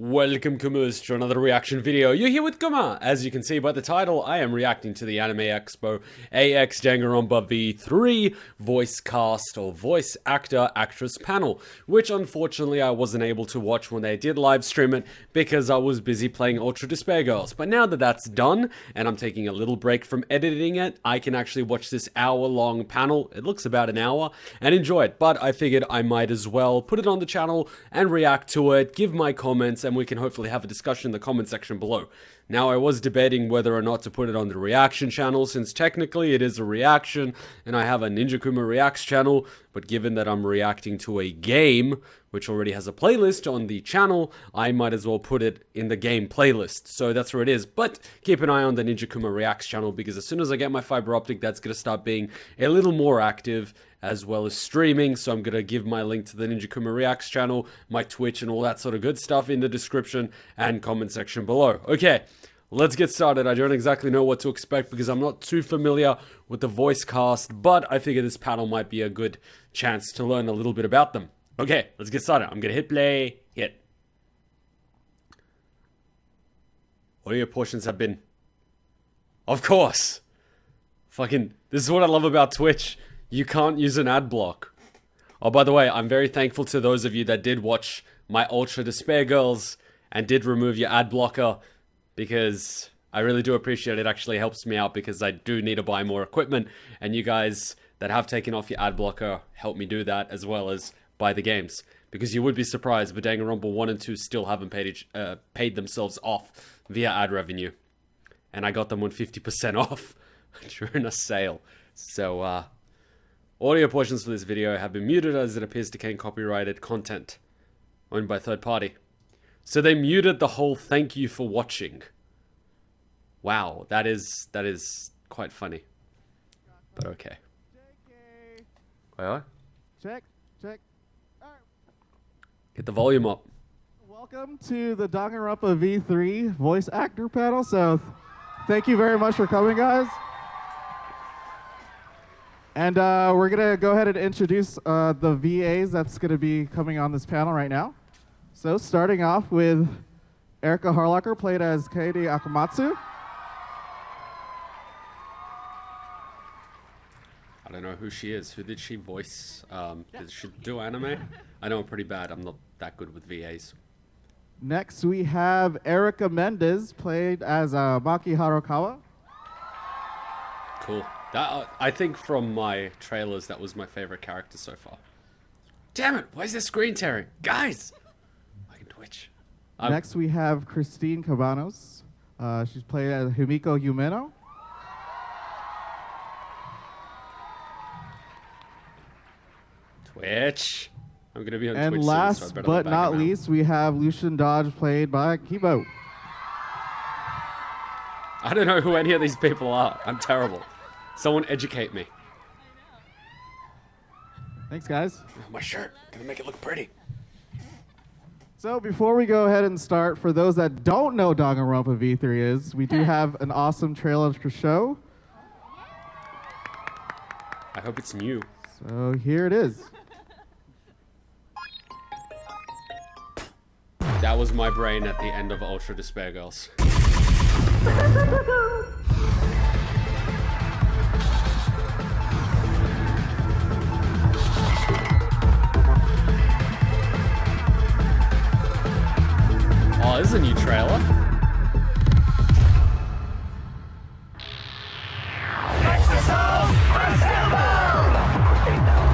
Welcome, Kumas, to another reaction video. You're here with Kuma. As you can see by the title, I am reacting to the Anime Expo AX Danganronpa V3 voice cast or voice actor-actress panel, which unfortunately I wasn't able to watch when they did live stream it because I was busy playing Ultra Despair Girls. But now that that's done, and I'm taking a little break from editing it, I can actually watch this hour-long panel, it looks about an hour, and enjoy it. But I figured I might as well put it on the channel and react to it, give my comments, and we can hopefully have a discussion in the comment section below. Now, I was debating whether or not to put it on the reaction channel, since technically it is a reaction, and I have a Ninja Kuma Reacts channel, but given that I'm reacting to a game, which already has a playlist on the channel, I might as well put it in the game playlist. So that's where it is, but keep an eye on the Ninja Kuma Reacts channel, because as soon as I get my fiber optic, that's going to start being a little more active, as well as streaming. So I'm going to give my link to the Ninja Kuma Reacts channel, my Twitch, and all that sort of good stuff in the description and comment section below. Okay, let's get started. I don't exactly know what to expect because I'm not too familiar with the voice cast, but I figure this panel might be a good chance to learn a little bit about them. Okay, let's get started. I'm going to hit play, hit. Audio portions have been... Of course! Fucking, this is what I love about Twitch. You can't use an ad block. Oh, by the way, I'm very thankful to those of you that did watch my Ultra Despair Girls and did remove your ad blocker, because I really do appreciate it. It actually helps me out because I do need to buy more equipment, and you guys that have taken off your ad blocker help me do that, as well as buy the games. Because you would be surprised, but Danganronpa 1 and 2 still haven't paid themselves off via ad revenue. And I got them on 50% off during a sale. So, audio portions for this video have been muted as it appears to contain copyrighted content owned by third party. So they muted the whole "thank you for watching." Wow, that is quite funny. But okay. Wait, Check. get the volume up. Welcome to the Danganronpa V3 voice actor panel. So thank you very much for coming, guys. And we're going to go ahead and introduce the VAs that's going to be coming on this panel right now. So starting off with Erika Harlacher, played as Kaede Akamatsu. I don't know who she is. Who did she voice? Did she do anime? I know I'm pretty bad. I'm not that good with VAs. Next we have Erika Mendez, played as Maki Harukawa. Cool. That, I think from my trailers, that was my favorite character so far. Damn it! Why is the screen tearing? Guys! I can Twitch. Next we have Christine Cabanos. She's played as Himiko Yumeno. Twitch. I'm gonna be on And Twitch last soon, so I better but back not him out. least, we have Lucien Dodge, played by Kībo. I don't know who any of these people are. I'm terrible. Someone educate me. Thanks, guys. Oh, my shirt. Gonna make it look pretty. So before we go ahead and start, for those that don't know Danganronpa V3 is, we do have an awesome trailer to show. I hope it's new. So here it is. That was my brain at the end of Ultra Despair Girls. Oh, this is a new trailer.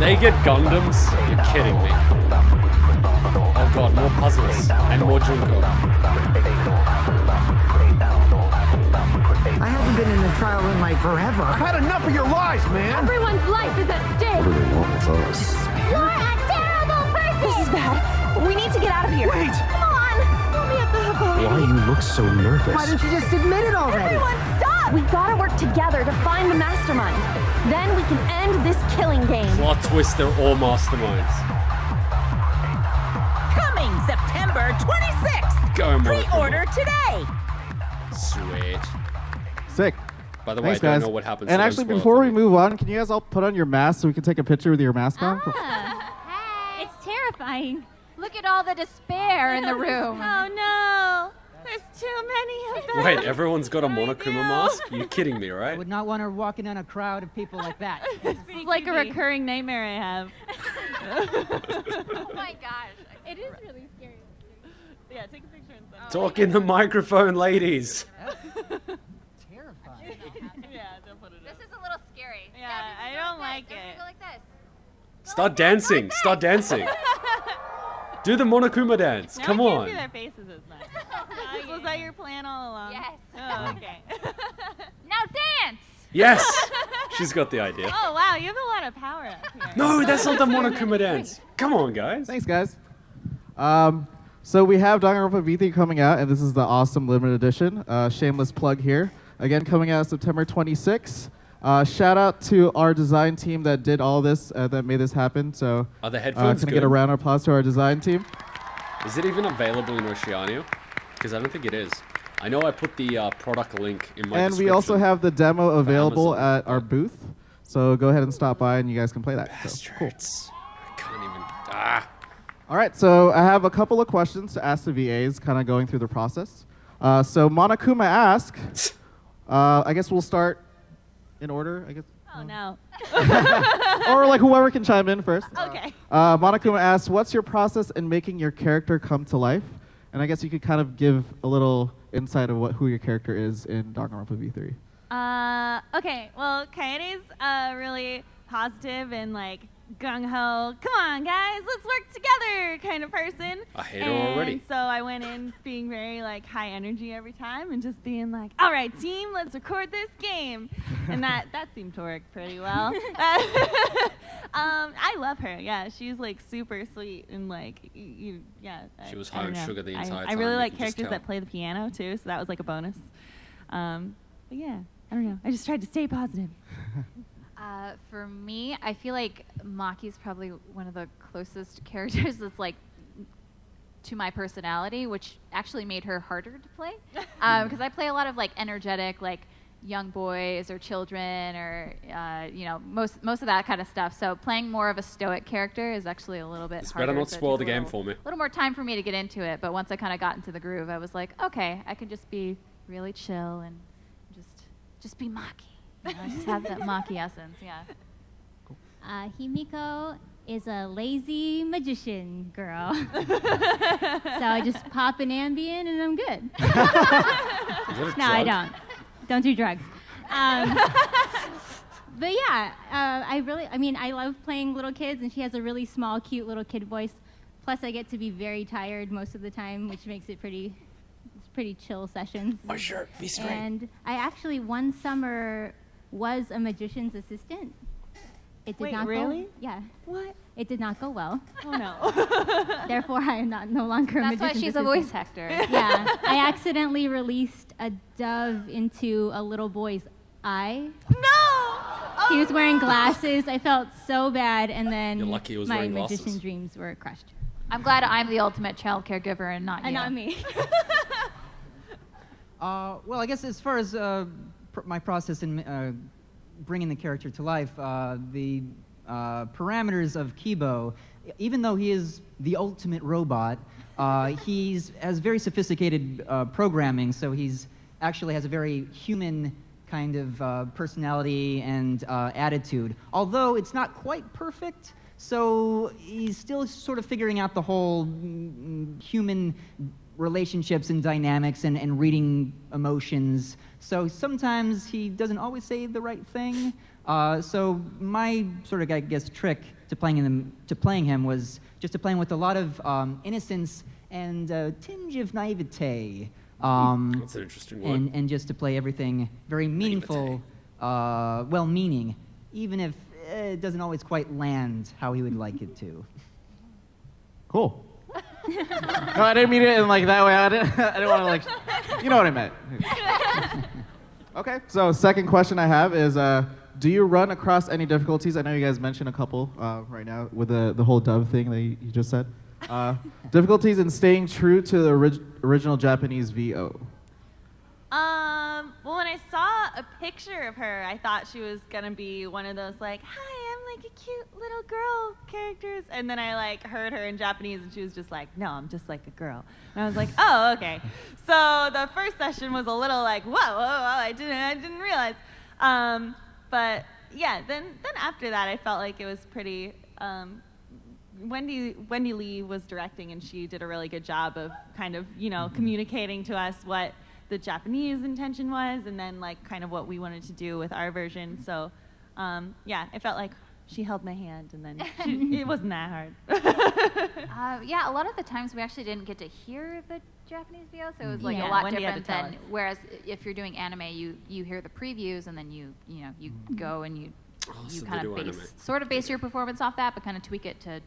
They get Gundams? You're kidding me. Oh god, more puzzles and more Junko. I haven't been in the trial room like forever. I've had enough of your lies, man! Everyone's life is at stake! What do they want with us? You're a terrible person! This is bad. We need to get out of here. Wait! Come on! Let me at the hook. Why you look so nervous? Why don't you just admit it already? Everyone stop! We gotta work together to find the mastermind. Then we can end this killing game. Plot twist, they're all masterminds. Coming September 26th. Go, Monokuma. Pre-order today. Sweet. Sick. By the way, Thanks, I don't guys. know what happens. And so don't actually, spoil it before for we me. move on, can you guys all put on your masks so we can take a picture with your mask on? It's terrifying. Look at all the despair in the room. Oh no. too many of them. Wait, everyone's got a Monokuma mask? You're kidding me, I right? would not want her walking in a crowd of people like that. This is like a recurring nightmare I have. Oh my gosh. It is really scary. Yeah, take a picture and send it. Talk in the microphone, ladies. Terrifying. Yeah, don't put it This is a little scary. Yeah, I don't like it. Go like this. Start dancing. Start dancing. Do the Monokuma dance. Now Come I can't on. see their faces as much. Was that your plan all along? Yes. Oh, okay. Now dance! Yes. She's got the idea. Oh, wow, you have a lot of power up here. No, that's not the Monokuma dance. Come on, guys. Thanks, guys. So we have Danganronpa V3 coming out, and this is the awesome limited edition. Shameless plug here. Again, coming out September 26th. Shout out to our design team that did all this, that made this happen. So, Are the headphones can I good? get a round of applause to our design team? Is it even available in Oceania? Because I don't think it is. I know I put the product link in my And we also description. have the demo available Amazon. at our booth. So go ahead and stop by, and you guys can play that. So, cool. Bastards. I can't even. Ah. All right, so I have a couple of questions to ask the VAs, kind of going through the process. So Monokuma asked, I guess we'll start in order, I guess. Oh, no. Or like whoever can chime in first. Okay. Monokuma asks, what's your process in making your character come to life? And I guess you could kind of give a little insight of who your character is in Danganronpa V3. Okay, well, Kaede's really positive and like gung-ho, come on guys, let's work together kind of person. I hate her already. And so I went in being very like high energy every time and just being like, all right team, let's record this game. And that seemed to work pretty well. I love her, yeah, she's like super sweet and like, yeah. She was I high don't on know. sugar the entire time. I really you like can just characters tell. that play the piano too, so that was like a bonus. But yeah, I don't know, I just tried to stay positive. For me, I feel like Maki's probably one of the closest characters that's like to my personality, which actually made her harder to play. Because I play a lot of like energetic, like young boys or children or you know, most of that kind of stuff. So playing more of a stoic character is actually a little bit This harder. better not so it spoil took the a game little- for me. A little more time for me to get into it, but once I kind of got into the groove, I was like, okay, I can just be really chill and just be Maki. You know, just have that Maki essence, yeah. Himiko is a lazy magician girl. So I just pop an Ambien and I'm good. No, I don't. Don't do drugs. But yeah, I love playing little kids, and she has a really small, cute little kid voice. Plus, I get to be very tired most of the time, which makes it pretty chill sessions. Oh, sure. Be straight. And I actually, one summer, was a magician's assistant. It did Wait, not really? go. Yeah. What? It did not go well. Oh no. Therefore, I am no longer a That's why magician's she's a assistant. voice actor. Yeah. I accidentally released a dove into a little boy's eye. No! He was wearing glasses. I felt so bad, and then You're lucky he was my wearing glasses. magician dreams were crushed. I'm glad I'm the ultimate child caregiver and not you. And not me. Well, I guess as far as my process in bringing the character to life, the parameters of Kībo, even though he is the ultimate robot, he has very sophisticated programming, so he's actually has a very human kind of personality and attitude. Although it's not quite perfect, so he's still sort of figuring out the whole human relationships and dynamics and reading emotions. So sometimes he doesn't always say the right thing. So my sort of, I guess, trick to playing him was just to play him with a lot of innocence and a tinge of naivete. That's an interesting word. And just to play everything very meaningful, well-meaning, even if it doesn't always quite land how he would like it to. Cool. No, I didn't mean it in like that way. I didn't want to like, you know what I meant. Okay, so second question I have is, do you run across any difficulties? I know you guys mentioned a couple right now with the whole dove thing that you just said. Difficulties in staying true to the original Japanese VO. Well, when I saw a picture of her, I thought she was gonna be one of those like, "Hi, I'm like a cute little girl characters. And then I like heard her in Japanese and she was just like, no, I'm just like a girl. And I was like, oh, okay. So the first session was a little like, whoa, I didn't realize. But yeah, then after that, I felt like it was pretty, Wendy Lee was directing and she did a really good job of kind of, communicating to us what the Japanese intention was and then like kind of what we wanted to do with our version. So yeah, I felt like she held my hand and then it wasn't that hard. Yeah, a lot of the times we actually didn't get to hear the Japanese VO, so it was like a Yeah, lot Wendy had to different tell than, us. whereas if you're doing anime, you hear the previews and then you go and you so kind of video base your performance off that, but kind of tweak it to,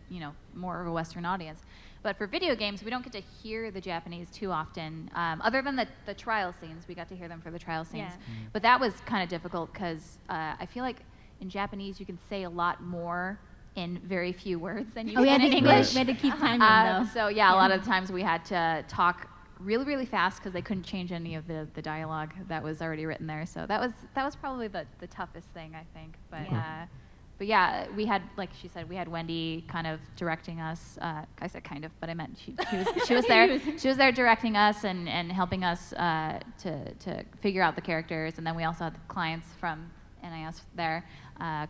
more of a Western audience. But for video games, we don't get to hear the Japanese too often, other than the trial scenes. We got to hear them for the trial scenes. Yeah. But that was kind of difficult because I feel like in Japanese you can say a lot more in very few words than you can in English. We had to keep timing though. So yeah, a lot of the times we had to talk really, really fast because they couldn't change any of the dialogue that was already written there. So that was probably the toughest thing, I think. But yeah, we had, like she said, we had Wendy kind of directing us. I said kind of, but I meant she was there. She was there directing us and helping us to figure out the characters. And then we also had the clients from NIS there,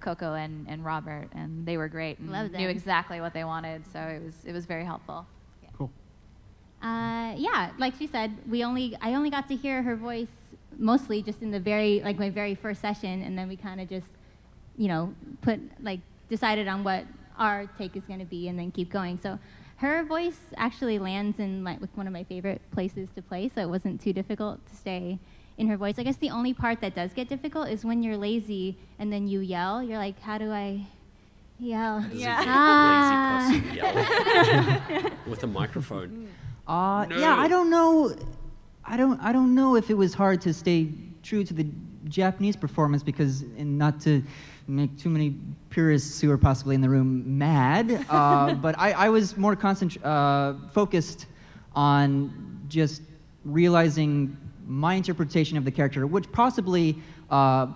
Coco and Robert, and they were great and Love them. knew exactly what they wanted. So it was very helpful. Cool. Yeah, like she said, I only got to hear her voice mostly just in my very first session, and then we kind of just, decided on what our take is going to be, and then keep going. So her voice actually lands in one of my favorite places to play, so it wasn't too difficult to stay in her voice. I guess the only part that does get difficult is when you're lazy and then you yell. You're like, how do I yell? Yeah. Lazy person yell with a microphone. No. Yeah, I don't know. I don't know if it was hard to stay true to the Japanese performance and not to make too many purists who are possibly in the room mad. But I was more focused on just realizing my interpretation of the character, which possibly I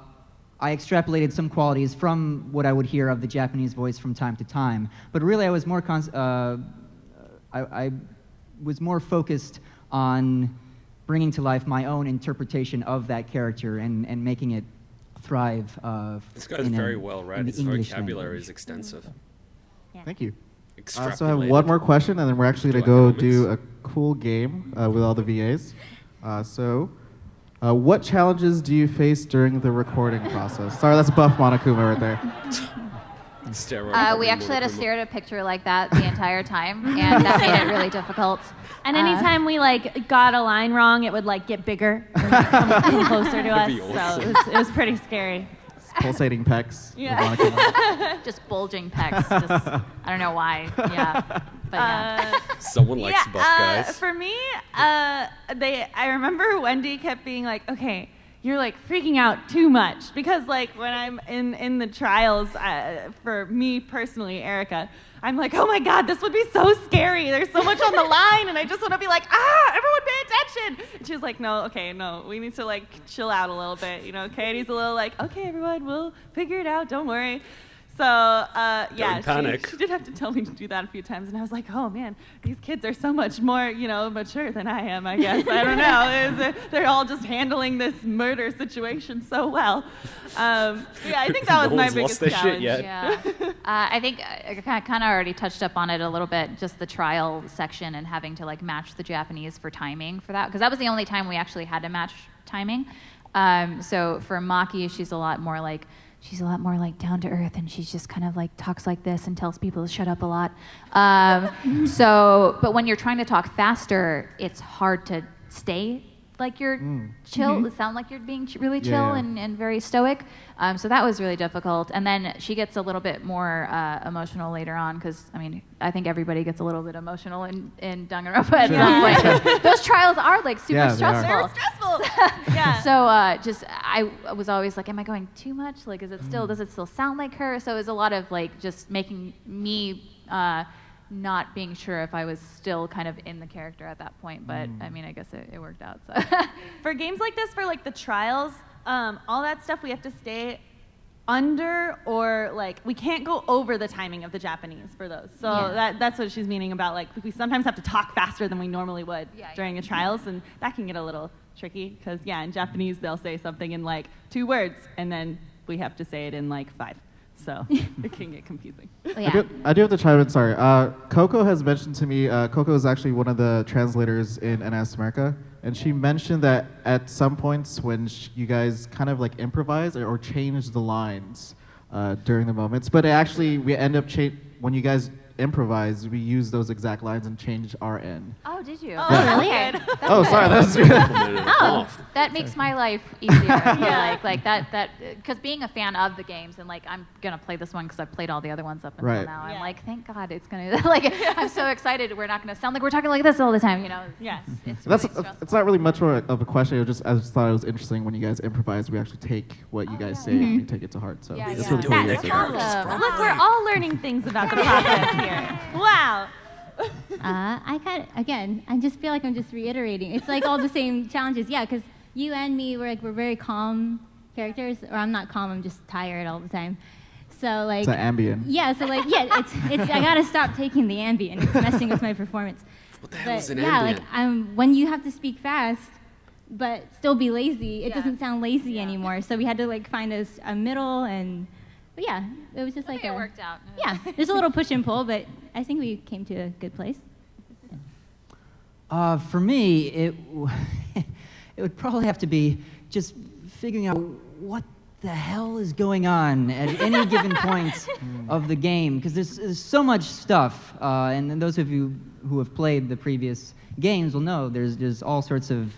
extrapolated some qualities from what I would hear of the Japanese voice from time to time. But really, I was more I was more focused on bringing to life my own interpretation of that character and making it thrive. This guy's very well read. His vocabulary is extensive. Yeah. Thank you. So I have Extrapolated. one more question, and then we're actually going to go do a cool game with all the VAs. What challenges do you face during the recording process? Sorry, that's buff Monokuma right there. We actually had to stare at a picture like that the entire time, and that made it really difficult. And anytime we got a line wrong, it would get bigger and come closer to us. That'd be awesome. So it was pretty scary. Pulsating pecs. Yeah. with Monokuma. Just bulging pecs. I don't know why. Yeah. But yeah. Someone likes buff guys. For me, I remember Wendy kept being like, okay, you're freaking out too much. Because when I'm in the trials, for me personally, Erika, I'm like, oh my God, this would be so scary. There's so much on the line, and I just want to be like, everyone pay attention. And she was like, no, we need to chill out a little bit. Kaede's a little okay, everyone, we'll figure it out, don't worry. So, yeah, Don't panic. She did have to tell me to do that a few times, and I was like, oh man, these kids are so much more, mature than I am, I guess. I don't know. They're all just handling this murder situation so well. Yeah, I think that was No my one's biggest lost their shit challenge. yet. Yeah. I think I kind of already touched up on it a little bit, just the trial section and having to match the Japanese for timing for that, because that was the only time we actually had to match timing. So for Maki, she's a lot more down to earth, and she's just kind of talks like this and tells people to shut up a lot. But when you're trying to talk faster, it's hard to stay you're chill, sound like you're being really chill and very stoic. So that was really difficult. And then she gets a little bit more emotional later on, because I think everybody gets a little bit emotional in Danganronpa at some point. 'Cause those trials are super stressful. They're stressful. Yeah. So I was always am I going too much? Does it still sound like her? So it was a lot of just making me not being sure if I was still kind of in the character at that point, but I guess it worked out. So For games like this, for the trials, all that stuff, we have to stay under or like we can't go over the timing of the Japanese for those. So that's what she's meaning about like we sometimes have to talk faster than we normally would during the trials, and that can get a little tricky because in Japanese they'll say something in like 2 words and then we have to say it in like 5. So it can get confusing. I do have to chime in, sorry. Coco has mentioned to me, Coco is actually one of the translators in NS America, and she mentioned that at some points when you guys kind of like improvise or change the lines during the moments, but actually we end up, when you guys improvise, we use those exact lines and change our end. Oh, did you? Oh, really? Oh, sorry, that's good. That makes my life easier. Like that, because being a fan of the games and like I'm gonna play this one because I've played all the other ones up until now. I'm like, thank God it's gonna like. I'm so excited. We're not gonna sound like we're talking like this all the time. Yes. It's it's not really much more of a question. I just thought it was interesting when you guys improvise. We actually take what you guys say and we take it to heart. So it's really cool. That's awesome. Look, we're all learning things about the process here. Wow. I just feel like I'm just reiterating. It's like all the same challenges. Yeah, because you and me, we're very calm characters. Or I'm not calm, I'm just tired all the time. So like. It's an Ambien. Yeah, so like, it's I gotta stop taking the Ambien. It's messing with my performance. What the hell is an Ambien? Yeah, like when you have to speak fast, but still be lazy, it doesn't sound lazy anymore. So we had to like find a middle but yeah, it was just like it worked out. Yeah, there's a little push and pull, but I think we came to a good place. For me, it would probably have to be just figuring out what the hell is going on at any given point of the game, because there's so much stuff, and those of you who have played the previous games will know there's all sorts of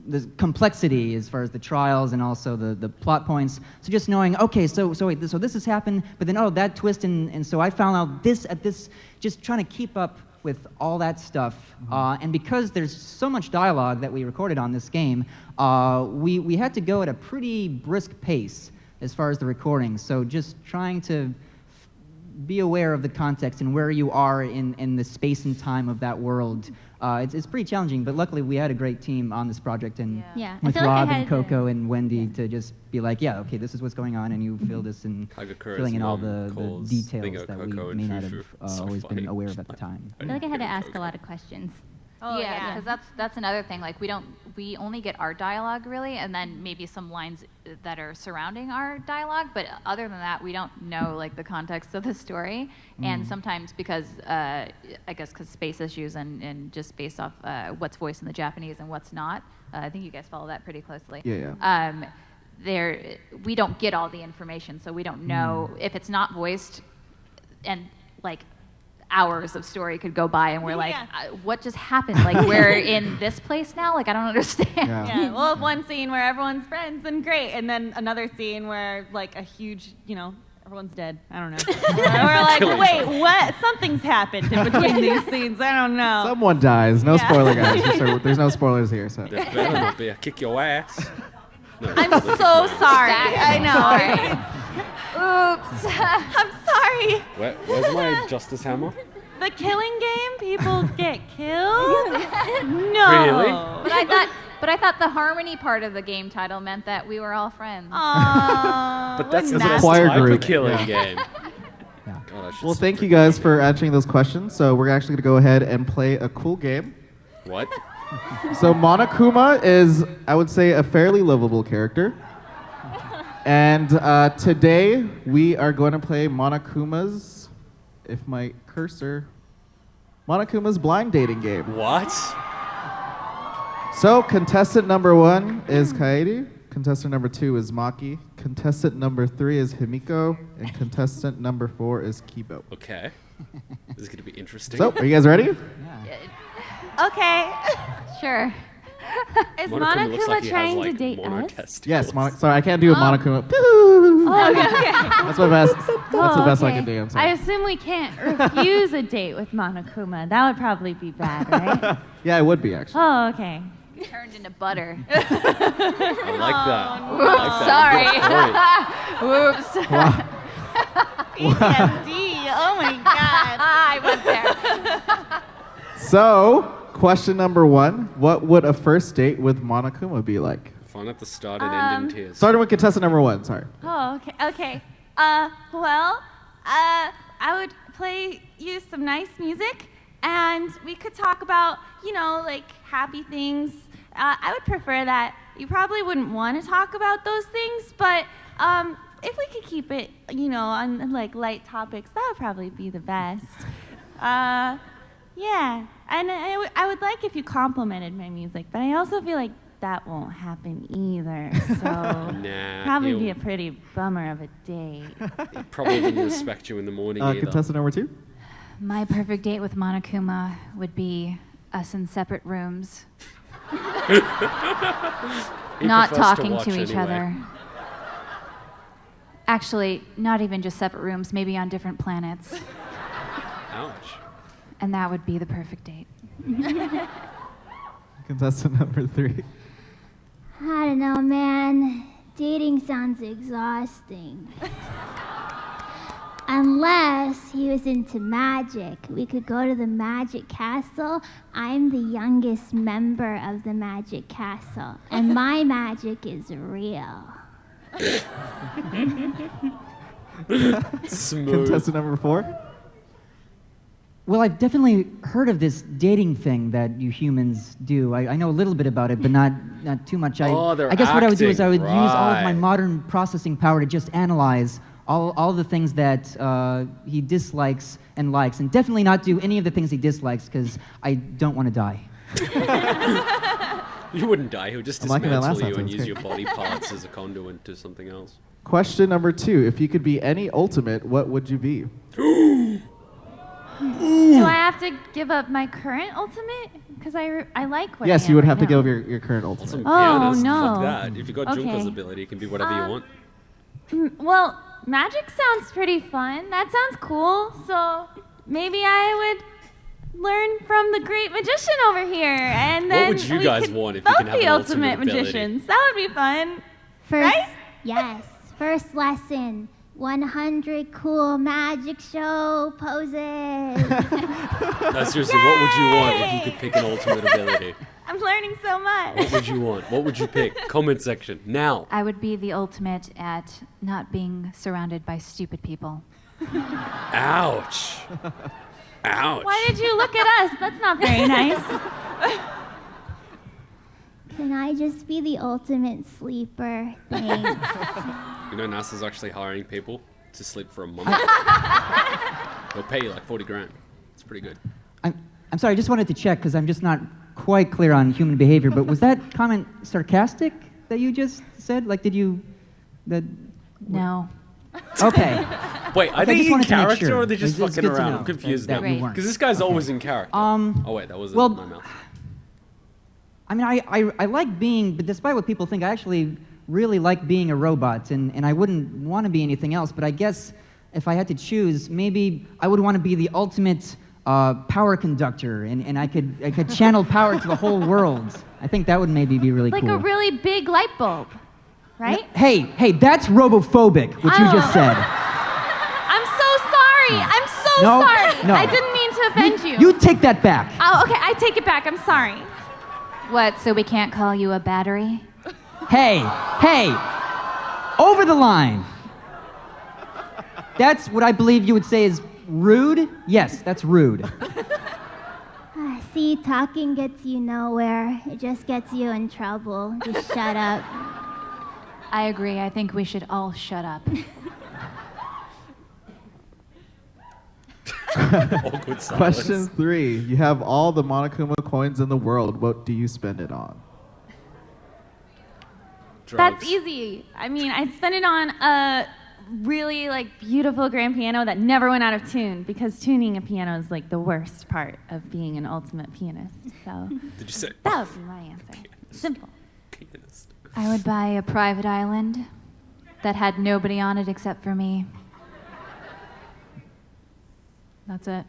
the complexity as far as the trials and also the plot points. So just knowing, okay, so this has happened, but then that twist, and so I found out this at this, just trying to keep up with all that stuff. And because there's so much dialogue that we recorded on this game, we had to go at a pretty brisk pace as far as the recording. So just trying to be aware of the context and where you are in the space and time of that world. It's pretty challenging, but luckily we had a great team on this project, and with Rob and Coco and Wendy to just be like, okay, this is what's going on, and you feel this, and filling in all the details that we may not have always been aware of at the time. I feel like I had to ask a lot of questions. Yeah, because that's another thing. Like we only get our dialogue really, and then maybe some lines that are surrounding our dialogue. But other than that, we don't know like the context of the story. And sometimes because I guess because space issues and just based off what's voiced in the Japanese and what's not. I think you guys follow that pretty closely. Yeah. We don't get all the information, so we don't know if it's not voiced, and like. Hours of story could go by and we're like, what just happened? Like we're in this place now? Like I don't understand. We'll have one scene where everyone's friends and great, and then another scene where like a huge, everyone's dead. I don't know. We're like, wait, what? Something's happened in between these scenes. I don't know. Someone dies. No spoiler, guys. There's no spoilers here. So. There better not be. I kick your ass. No, I'm so sorry. I know. Oops. I'm sorry. Where's my justice hammer? The killing game? People get killed? No. Really? But I thought the harmony part of the game title meant that we were all friends. Aww. But that's the a best choir type group. of killing game. God, well, thank you guys for answering those questions. So we're actually going to go ahead and play a cool game. What? So Monokuma is, I would say, a fairly lovable character. And today we are going to play Monokuma's, Monokuma's blind dating game. What? So contestant number 1 is Kaede, contestant number 2 is Maki, contestant number 3 is Himiko, and contestant number 4 is Kībo. Okay. This is going to be interesting. So, are you guys ready? Okay. Sure. Is Monokuma looks Monokuma like he trying has, to date mono us? testicles. Yes, sorry, I can't do a Monokuma. Oh, okay. That's the best I can do. I'm sorry. I assume we can't refuse a date with Monokuma. That would probably be bad, right? Yeah, it would be, actually. Oh, okay. Turned into butter. I like that. Whoops, sorry. Wow. PTSD. Oh my God. I went there. So, question number 1, what would a first date with Monokuma be like? Fun at the start and end in tears. Starting with contestant number 1, sorry. Oh, okay. I would play you some nice music, and we could talk about, like happy things. I would prefer that. You probably wouldn't want to talk about those things, but if we could keep it, on like light topics, that would probably be the best. Yeah, and I would like if you complimented my music, but I also feel like that won't happen either, so probably be a pretty bummer of a day. He probably wouldn't respect you in the morning either. Contestant number 2? My perfect date with Monokuma would be us in separate rooms. Not talking to each other. Actually, not even just separate rooms, maybe on different planets. Ouch. And that would be the perfect date. Contestant number 3. I don't know, man. Dating sounds exhausting. Unless he was into magic. We could go to the magic castle. I'm the youngest member of the magic castle, and my magic is real. Smooth. Contestant number 4? Well, I've definitely heard of this dating thing that you humans do. I know a little bit about it, but not too much. They're I guess what I would do is I would acting, use all of my right. modern processing power to just analyze all the things that he dislikes and likes, and definitely not do any of the things he dislikes, because I don't want to die. You wouldn't die. He would just I'm liking that last dismantle you and sentence. use your body parts as a conduit to something else. Question number 2. If you could be any ultimate, what would you be? Do I have to give up my current ultimate? Because I like what I Yes, am you would right have to now. give up your current ultimate. Some Oh, pianist, no. fuck that. If you got Junko's Okay. ability, it can be whatever you want. Well, magic sounds pretty fun. That sounds cool. So maybe I would learn from the great magician over here, and then would you we guys could want if you both can have be an ultimate ultimate ability? magicians. That would be fun. First, Right? yes. First lesson. 100 cool magic show poses. No, seriously, what would you want if you could pick an ultimate ability? I'm learning so much. What would you want? What would you pick? Comment section, now. I would be the ultimate at not being surrounded by stupid people. Ouch. Ouch. Why did you look at us? That's not very nice. Can I just be the ultimate sleeper? Thanks. You know, NASA's actually hiring people to sleep for a month. They'll pay you like 40 grand. It's pretty good. I'm sorry, I just wanted to check, because I'm just not quite clear on human behavior, but was that comment sarcastic that you just said? Like, did you... No. Okay. Wait, are I they just in wanted to make character sure. or are they just It's fucking good to around? know I'm confused that now. you weren't. Because this guy's always in character. Oh wait, that wasn't well, my mouth. I mean, I like being, but despite what people think, I actually really like being a robot, and I wouldn't want to be anything else, but I guess if I had to choose, maybe I would want to be the ultimate power conductor, and I could channel power to the whole world. I think that would maybe be really Like cool. a really big light bulb, right? Hey, that's robophobic, what you just said. I'm so sorry. I'm so No, sorry. no. I didn't mean to offend you. You take that back. Oh, okay, I take it back. I'm sorry. What, so we can't call you a battery? Hey, over the line. That's what I believe you would say is rude? Yes, that's rude. See, talking gets you nowhere. It just gets you in trouble. Just shut up. I agree. I think we should all shut up. Awkward silence. Question 3. You have all the Monokuma coins in the world. What do you spend it on? Drugs. That's easy. I mean, I'd spend it on a really beautiful grand piano that never went out of tune, because tuning a piano is the worst part of being an ultimate pianist. So Did you say that would be my answer. Simple. pianist? I would buy a private island that had nobody on it except for me. That's it.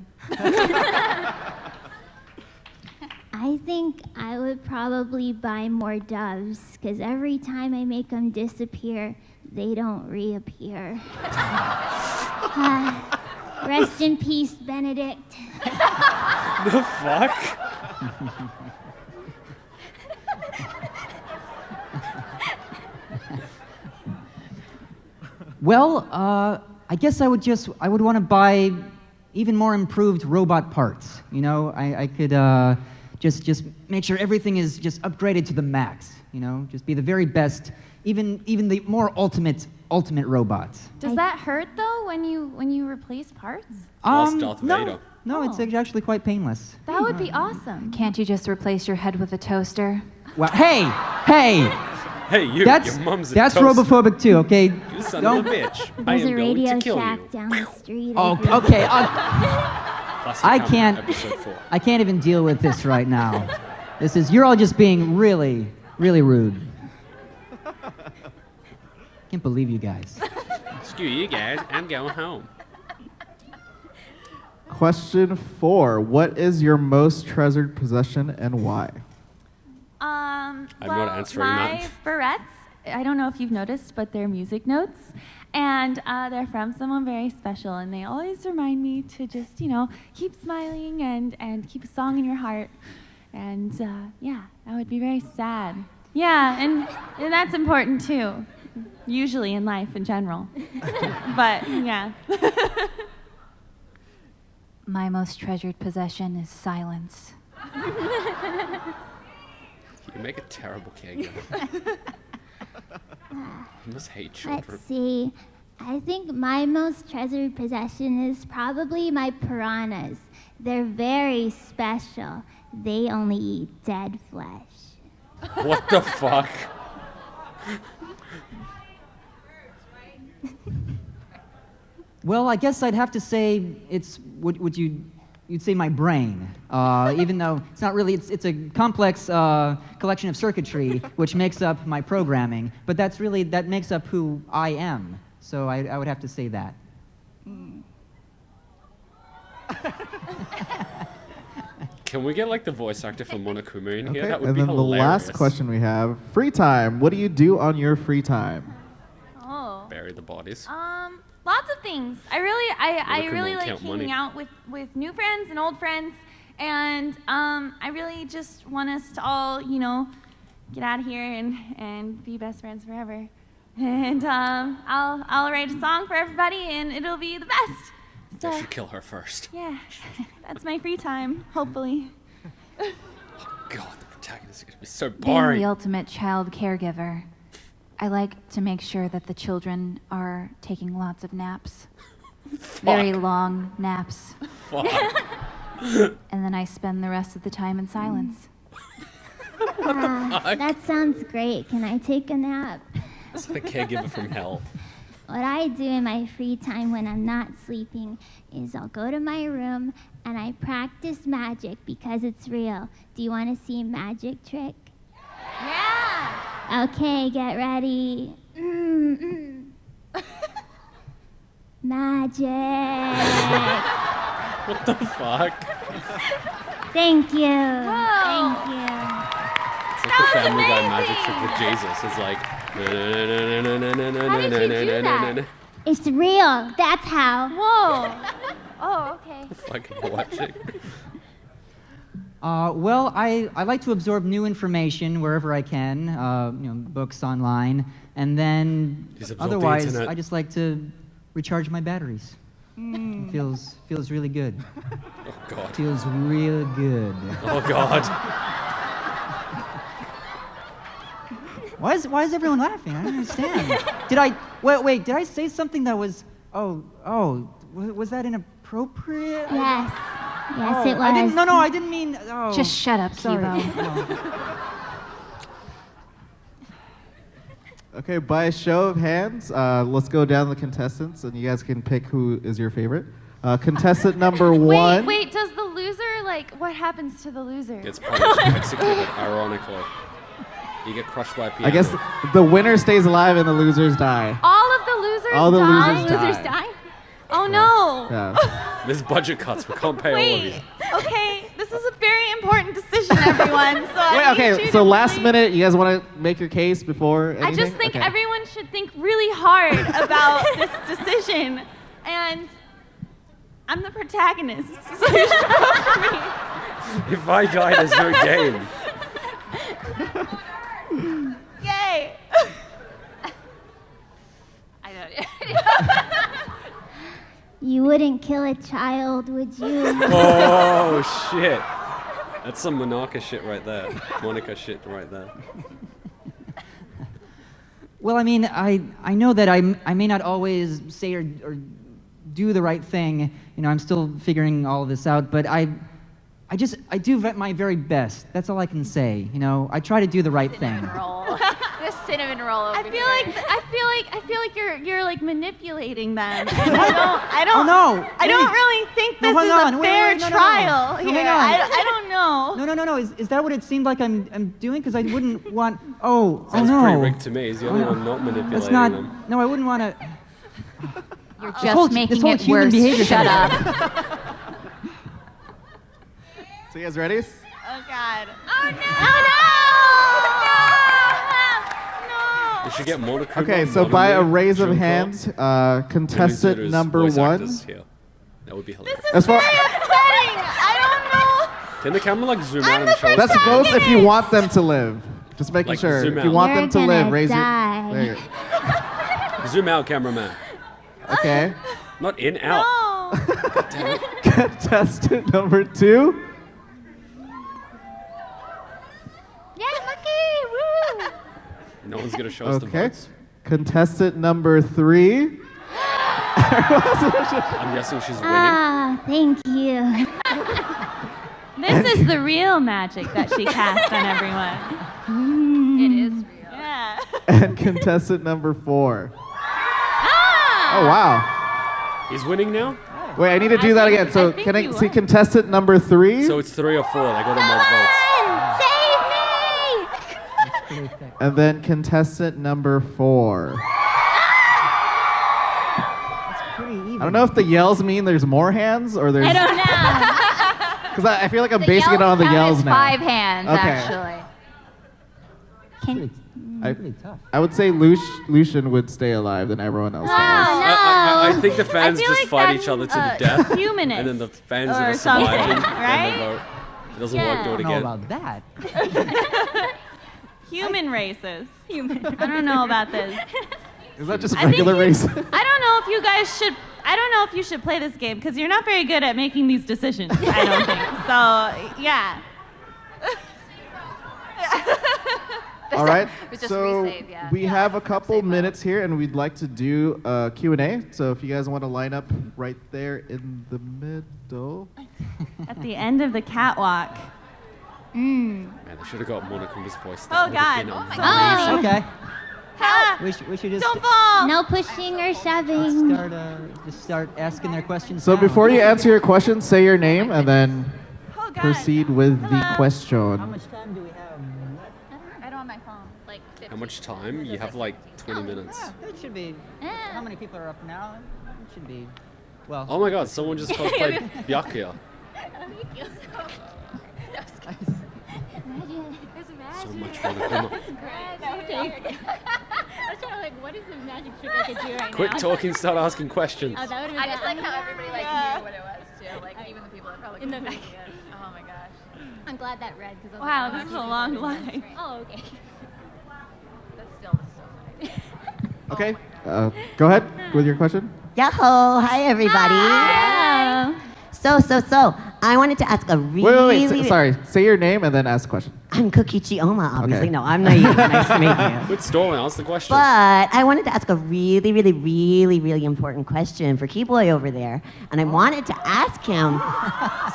I think I would probably buy more doves, because every time I make them disappear, they don't reappear. Rest in peace, Benedict. The fuck? Well, I guess I would want to buy even more improved robot parts. You know, I could just make sure everything is just upgraded to the max. You know, just be the very best, even the more ultimate robots. Does that hurt though when you replace parts? Darth Vader. No, it's actually quite painless. That would be awesome. Can't you just replace your head with a toaster? Well, hey! Hey, your mom's a that's toaster. robophobic too, okay? You son of a bitch. I There's am a going Radio to kill Shack you. down the street. Oh, okay. Episode 4. I can't even deal with this right now. You're all just being really, really rude. Can't believe you guys. Screw you guys, I'm going home. Question 4. What is your most treasured possession and why? I'm not answering my that. barrettes, I don't know if you've noticed, but they're music notes. And they're from someone very special, and they always remind me to just, keep smiling and keep a song in your heart. And yeah, that would be very sad. Yeah, and that's important too, usually in life in general. But yeah. My most treasured possession is silence. You make a terrible caregiver. You must hate children. Let's see. I think my most treasured possession is probably my piranhas. They're very special. They only eat dead flesh. What the fuck? Well, I guess I'd have to say you'd say my brain, even though it's not really, it's a complex collection of circuitry which makes up my programming, but that makes up who I am, so I would have to say that. Can we get like the voice actor from Monokuma in here? Okay, That would and be then hilarious. the last question we have, free time. What do you do on your free time? Oh. Bury the bodies. Lots of things. I really won't like count hanging money. out with new friends and old friends, and I really just want us to all, get out of here and be best friends forever. And I'll write a song for everybody, and it'll be the best. So I should kill her first. yeah, that's my free time, hopefully. Oh god, the protagonist is gonna be so Being boring. the ultimate child caregiver, I like to make sure that the children are taking lots of naps. Very long naps. Fuck. And then I spend the rest of the time in silence. That sounds great. Can I take a nap? That's the caregiver from hell. What I do in my free time when I'm not sleeping is I'll go to my room and I practice magic because it's real. Do you want to see a magic trick? Yeah. Okay, get ready. Magic. What the fuck? Thank you. Whoa. Thank you. It's like the Family Guy magic trick with Jesus. It's like. How did you do that? It's real. That's how. Whoa. Oh, okay. Fucking watching. Well, I like to absorb new information wherever I can, books online, and then Just absorb the otherwise internet. I just like to recharge my batteries. It feels really good. Oh god. Feels real good. Oh god. Why is everyone laughing? I don't understand. Wait, did I say something that was was that inappropriate? Yes. Yes, it was. I didn't mean. Oh, Just shut up, sorry. Kībo. Okay, by a show of hands, let's go down the contestants, and you guys can pick who is your favorite. Contestant number 1. Wait, does the loser, what happens to the loser? Gets punished and executed, ironically. You get crushed by a piano. I guess the winner stays alive and the losers die. All of the losers All the die? losers die. Oh no. Yeah. There's budget cuts. We can't pay all of you. Wait. Okay, this is a very important decision, everyone. So I need Okay, you so to last please- minute, you guys want to make your case before anything? I just think Okay. everyone should think really hard about this decision. And I'm the protagonist, so you should vote for me. If I die, there's no game. Yay! I don't You wouldn't kill a child, would you? Oh, shit. That's some Monica shit right there. Monica shit right there. Well, I mean, I know that I may not always say or do the right thing. You know, I'm still figuring all of this out, but I do my very best. That's all I can say. You know, I try to do the right thing. The cinnamon roll over I feel like you're like manipulating them. And I Oh, no. don't really think this is a fair trial here. Hang on. I don't know. No. Is that what it seemed like I'm doing? Because I wouldn't want. Oh Sounds no. pretty rigged to me. He's the only one not manipulating That's not. them. No, I wouldn't want to. You're This just whole making it human worse. behavior Shut thing. up. So you guys ready? Oh God. We should get Monokuma. Okay, so by a Monokuma, raise of Junko, hands, and contestant Mizuru's number voice 1. actors here. That would be hilarious. This As is far- very upsetting. I don't know. Can the camera like zoom out and the show us? That's both if you want them to live. Just making Like, sure. zoom If you out. want You're them to gonna live, raise die. your. There you go. Zoom out, cameraman. Okay. Not in, out. No. God damn it. Contestant number 2. Yeah, Maki! Woo! No one's gonna show us the Okay. votes. Contestant number 3. I'm guessing she's winning. Ah, thank you. This is the real magic that she cast on everyone. It is real. Yeah. And contestant number 4. Ah! Oh, wow. He's winning now? Wait, I need to do that again. So I think can I you see won. contestant number 3? So it's 3 or 4. They got the most votes. Save me! And then contestant number 4. Pretty even. I don't know if the yells mean there's more hands or there's. I don't know. Because I feel like I'm The basing it on the count yells is now. 5 hands, Okay. actually. Can, Pretty tough. I would say Lucien would stay alive, then everyone else dies. I think the fans feel just like fight that's, each other to the death. Humanist. And then the fans or that are something, surviving right? and they vote. If it doesn't work, Yeah. do I it don't know again. about that. Human races. I don't know about this. Is that just I think regular you- race? I don't know if you guys should. I don't know if you should play this game because you're not very good at making these decisions. I don't think. So yeah. All right. It was just So resave, yeah. we have a couple minutes here, and we'd like to do a Q&A. So if you guys want to line up right there in the middle. At the end of the catwalk. Man, they should have got Monokuma's voice. Oh, That would have God. been Oh, amazing. Okay. Ah, We should just don't fall. no pushing or shoving. start asking their questions. So now. before you answer your question, say your name and then Oh, God. proceed with the How question. much time do we have? I don't have my phone. Like 50. How much time? You have like 20 minutes. Yeah, it should be. How many people are up now? It should be. Well. Oh my god, someone just cosplayed Byakuya. So much Monokuma. Quit talking, start asking questions. Oh, that would have I been just like how everybody like knew what it was too. Like even the people that probably In the couldn't back. see it. Oh my gosh. I'm glad that read because Wow, this is a long line. Oh, okay. That's still so funny. Okay. Go ahead with your question. Yahoo! Hi, everybody. Hello. So, I wanted to ask a really... Wait. Sorry. Say your name and then ask a question. I'm Kokichi Oma, obviously. Okay. No, I'm naive. Nice to meet you. Quit stalling, ask the question. But I wanted to ask a really important question for Keyboy over there. And I wanted to ask him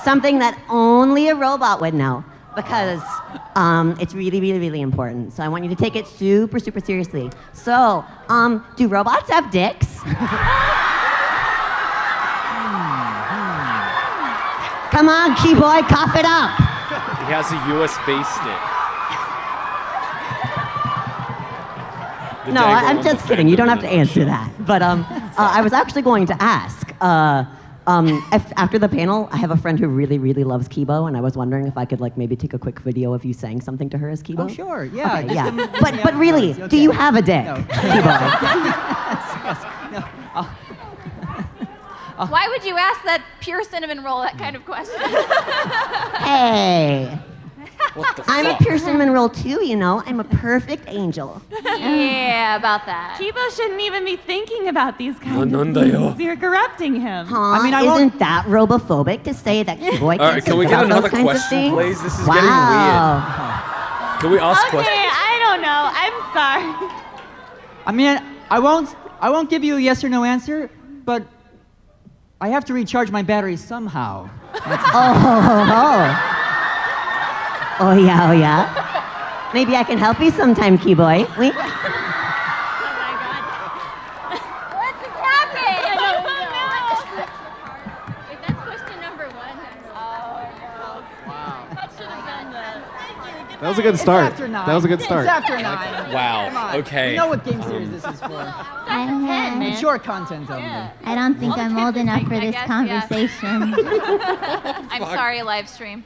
something that only a robot would know. Because it's really important. So I want you to take it super seriously. So, do robots have dicks? Come on, Keyboy, cough it up. He has a USB stick. The No, I'm Danganronpa just kidding. You don't have to fandom answer that. But I was actually going to ask. After the panel, I have a friend who really loves Kībo, and I was wondering if I could like maybe take a quick video of you saying something to her as Kībo. Oh sure. Yeah. Okay, just yeah. come- But really, okay. do you have a dick, No. Kībo? Why would you ask that pure cinnamon roll that kind of question? Hey. What the I'm a fuck? pure cinnamon roll too, you know. I'm a perfect angel. Yeah, about that. Kībo shouldn't even be thinking about these kinds of Nandayo. things. You're corrupting him. Huh? I mean, I Isn't won't- that robophobic to say that boy can't All right, can we say get those another kinds of question, things? please? This is wow. getting weird. Can we ask Okay, questions? I don't know. I'm sorry. I mean, I won't give you a yes or no answer, but I have to recharge my battery somehow. Oh yeah. Maybe I can help you sometime, Key Boy. What just happened? If that's question number 1, That was a good start. It's after 9. That was a good start. It's after 9. Wow. Come on. Okay. You know what game series this is for. Mature content only. I don't think I'm old enough for this guess, conversation. I'm sorry, live stream.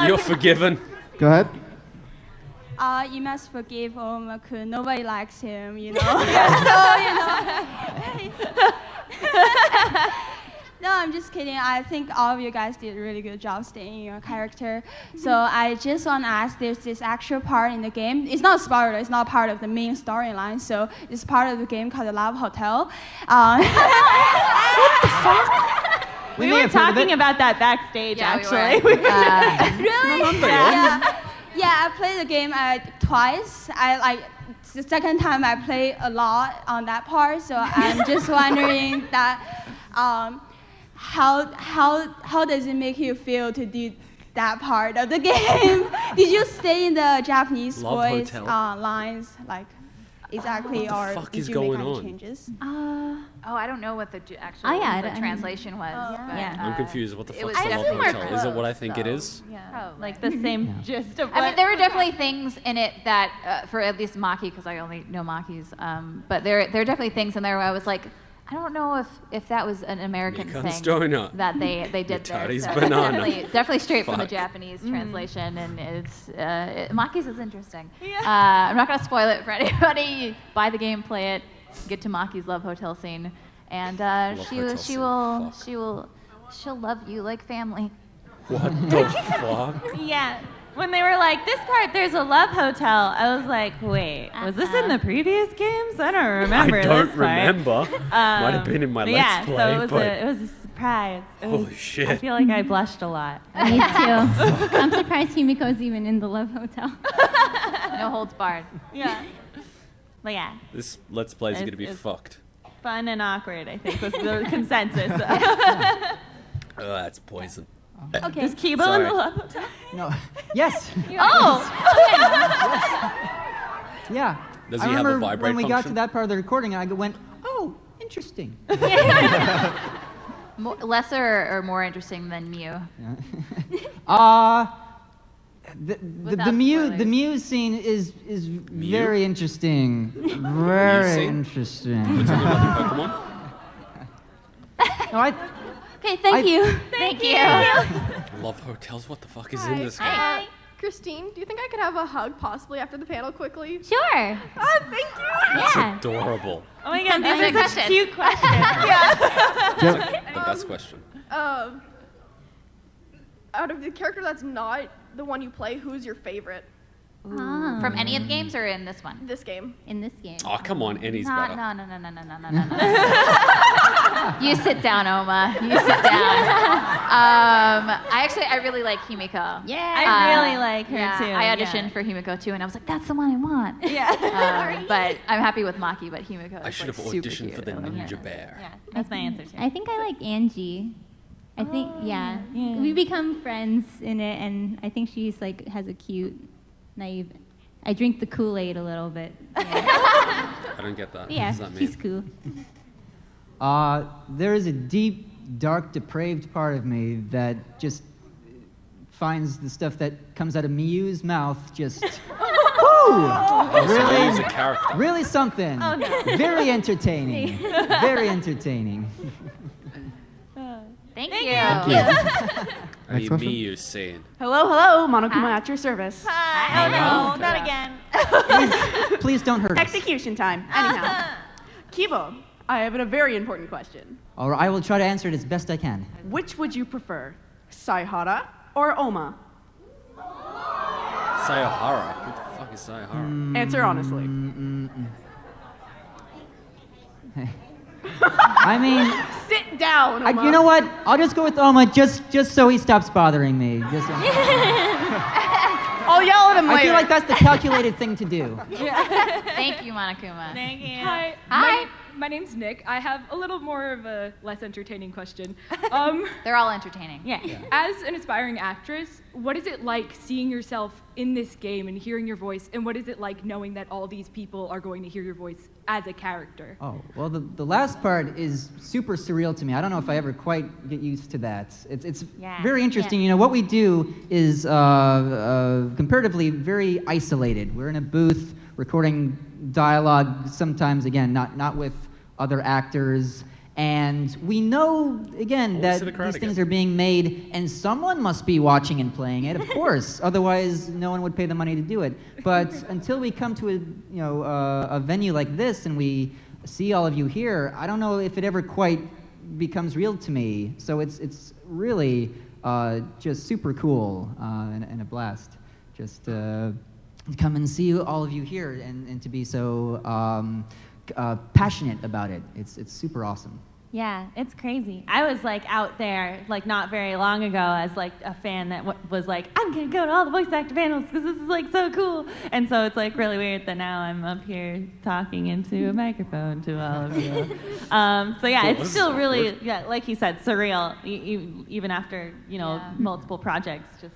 You're forgiven. Go ahead. You must forgive Oma, because nobody likes him, you know. No, I'm just kidding. I think all of you guys did a really good job staying in your character. So I just want to ask, there's this actual part in the game. It's not a spoiler. It's not part of the main storyline. So it's part of the game called the Love Hotel. We may were have heard of talking it. about that backstage, Yeah, we actually. were. Really? Yeah, I played the game twice. It's the second time I played a lot on that part. So I'm just wondering that how does it make you feel to do that part of the game? Did you stay in the Japanese Love voice Hotel. lines exactly, or fuck did is you going make any on? changes? I don't know what the actual the translation was. But, I'm confused. What the it fuck was is the Love definitely Hotel? Is it what I think it is? Like the same gist of what... I mean, there were definitely things in it that, for at least Maki, because I only know Maki's, but there are definitely things in there where I was like, I don't know if that was an American Mikan's thing donut. that they did there. Mitari's So banana. definitely straight from the Fuck. Japanese translation, and it's Maki's is interesting. I'm not gonna spoil it for anybody. Buy the game, play it, get to Maki's Love Hotel scene, and she'll love you like family. What the fuck? Yeah. When they were like, this part, there's a love hotel, I was like, wait, was this in the previous games? I don't remember I don't this part. remember. Might have been in my But Let's yeah, Play, so it was, but... it was a surprise. Holy shit. I feel like I blushed a lot. Me too. I'm surprised Himiko's even in the Love Hotel. No holds barred. Yeah. But yeah, This Let's Play is going to be It's- fucked. fun and awkward, I think, was the consensus. Oh, that's poison. Okay. Is Kībo in Sorry. the love hotel? No. Yes. Oh! Yeah. Does I he have a remember vibrate when we got to function? that part of the recording, I went, oh, interesting. Lesser or more interesting than Mew? The Without spoilers. Muse scene is very interesting. Muse Very scene? interesting. Something about the Pokemon? No, Okay, thank you. Thank you. Love hotels? What the fuck is in this game? Christine, do you think I could have a hug possibly after the panel quickly? Sure. Oh, thank you. That's Yeah. adorable. Oh my god, That's these a are such question. cute questions. The best question. Out of the character that's not the one you play, who's your favorite Oh. From any of the games or in this one? this game? In this game. Oh, come on. Any's No. better. You sit down, Oma. You sit down. I really like Himiko. Yeah. I really like her Yeah, too. I auditioned for Himiko too, and I was like, that's the one I want. Yeah. But I'm happy with Maki, but Himiko I is should like have super auditioned for cute. the I love her. Ninja Bear. Yeah, that's my answer too. I think I like Angie. I think, yeah. We become friends in it, and I think she's like has a cute, naive. I drink the Kool-Aid a little bit. Yeah, I don't get that. yeah, What does that mean? she's cool. There is a deep, dark, depraved part of me that just finds the stuff that comes out of Miyu's mouth just Oh, so really, he's a character. really something. Oh, no. Very entertaining. Very entertaining. Thank Thank you. you. I need me, you saying. Hello, Monokuma at your service. Hi. Oh no, not again. Please don't hurt us. Execution time. Anyhow, Kībo, I have a very important question. All right, I will try to answer it as best I can. Which would you prefer, Saihara or Oma? Saihara. Who the fuck is Saihara? Answer honestly. I mean, Sit down, Oma. you know what? I'll just go with Oma just so he stops bothering me. I'll yell at him later. I feel like that's the calculated thing to do. Thank you, Monokuma. Thank you. Hi. Hi. My name's Nick. I have a little more of a less entertaining question. They're all entertaining. Yeah. As an aspiring actress, what is it like seeing yourself in this game and hearing your voice, and what is it like knowing that all these people are going to hear your voice as a character? Oh, well, the last part is super surreal to me. I don't know if I ever quite get used to that. It's very interesting. You know, what we do is comparatively very isolated. We're in a booth recording dialogue, sometimes, again, not with other actors. And we know, again, that these things are being made, and someone must be watching and playing it, of course. Otherwise, no one would pay the money to do it. But until we come to a venue like this and we see all of you here, I don't know if it ever quite becomes real to me. So it's really just super cool and a blast. Just come and see all of you here and to be so passionate about it. It's super awesome. Yeah, it's crazy. I was like out there like not very long ago as like a fan that was like, I'm gonna go to all the voice actor panels because this is like so cool. And so it's like really weird that now I'm up here talking into a microphone to all of you. So yeah, it's still really, yeah, like he said, surreal. Even after multiple projects, just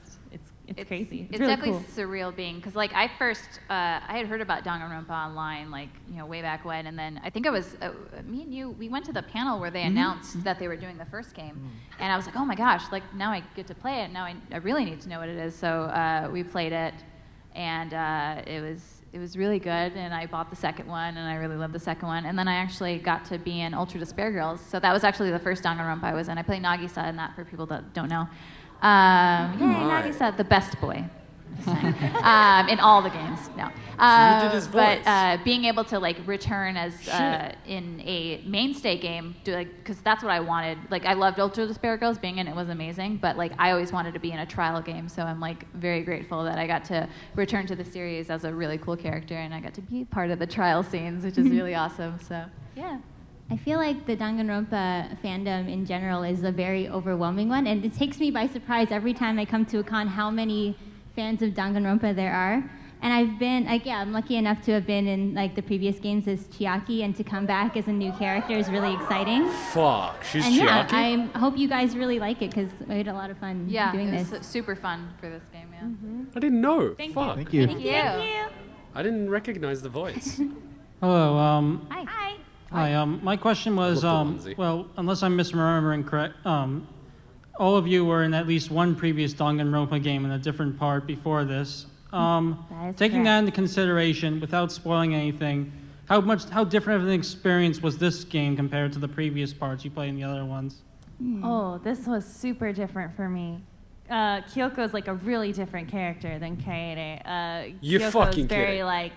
it's crazy. It's really definitely cool. surreal being, because like I had heard about Danganronpa online like way back when, and then I think I was me and you, we went to the panel where they announced that they were doing the first game, and I was like, oh my gosh, like now I get to play it. Now I really need to know what it is. So we played it, and it was really good, and I bought the second one, and I really loved the second one. And then I actually got to be in Ultra Despair Girls, so that was actually the first Danganronpa I was in. I played Nagisa in that, for people that don't know. Nagisa, the best boy. In all the games, no. You did his voice. But being able to like return as in a mainstay game, because that's what I wanted. Like I loved Ultra Despair Girls, being in it was amazing, but like I always wanted to be in a trial game, so I'm like very grateful that I got to return to the series as a really cool character, and I got to be part of the trial scenes, which is really awesome. So yeah. I feel like the Danganronpa fandom in general is a very overwhelming one, and it takes me by surprise every time I come to a con how many fans of Danganronpa there are. And I've been, I'm lucky enough to have been in like the previous games as Chiaki, and to come back as a new character is really exciting. Fuck, she's and Chiaki? I hope you guys really like it, because I had a lot of fun doing it was this. super fun for this game, yeah. I didn't know. Thank Fuck. Thank you. Thank you. I didn't recognize the voice. Hello. Hi. Hi. My question was, well, unless I'm misremembering correct, all of you were in at least one previous Danganronpa game in a different part before this. Taking that into consideration, without spoiling anything, how different of an experience was this game compared to the previous parts you played in the other ones? Oh, this was super different for me. Kyoko's like a really different character than Kaede. You Kyoko's fucking very kidding. like.